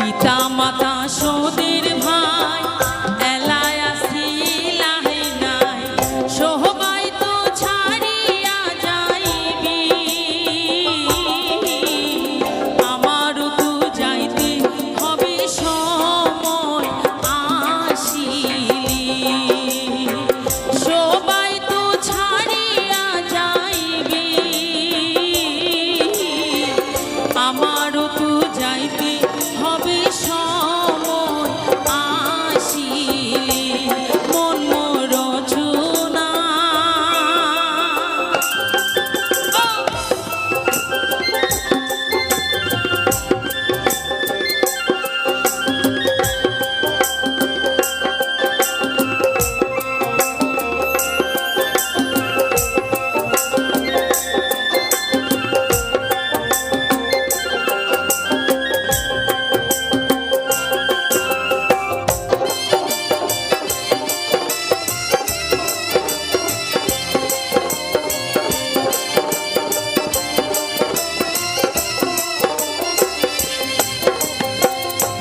পিতা মাতা সোদের ভাই এলায় আসিলা হে নাই সহবাই তো ছাড়িয়া যাইবি আমারও তো যাইতে হবে সময় আসিলি সবাই তো ছাড়িয়া যাইবি আমারও তো যাইতে হবে সময় আসিলি মন মোর রচনা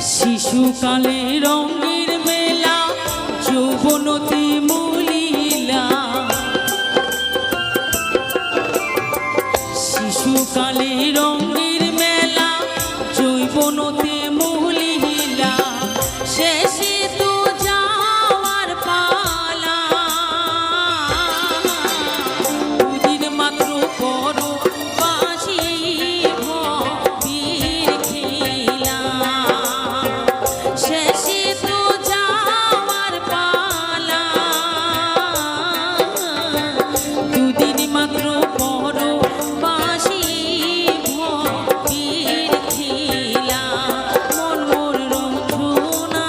শিশুকালে রঙের মেলা যৌবনতি মূলীলা শিশুকালে রঙের মেলা যৌবনতি মূলীলা শেষে তো যাওয়ার পালা দুদিন মাত্র করো বাসি ভবির খেলা শেষে তো যাওয়ার পালা দুদিন মাত্র করো বাসি ভবির খেলা মন মোর রচনা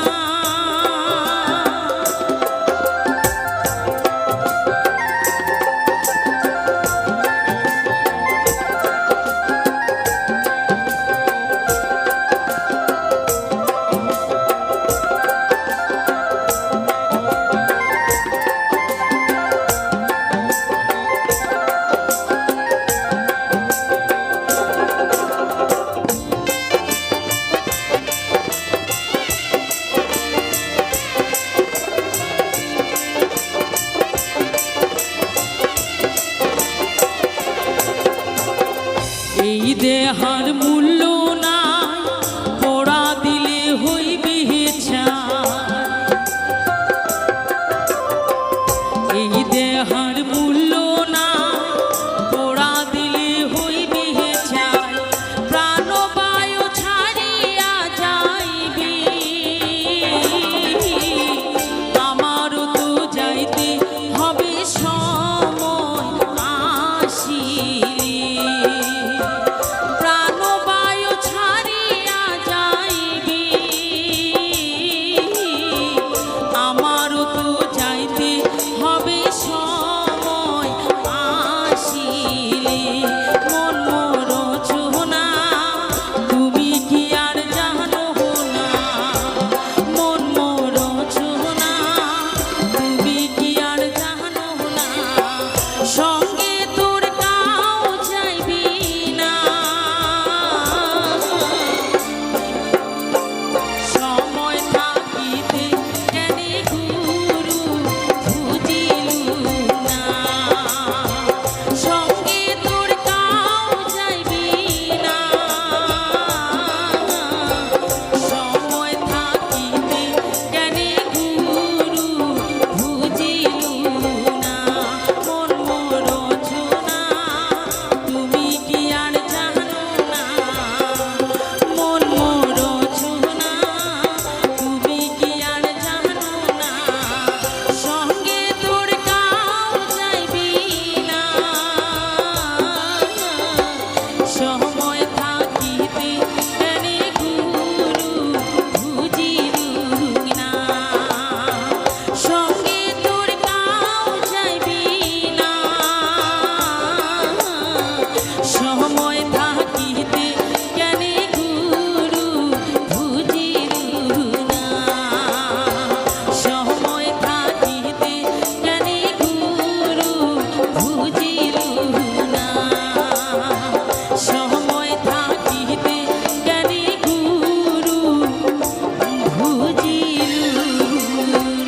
বুঝিলু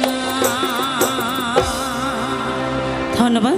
না। ধন্যবাদ।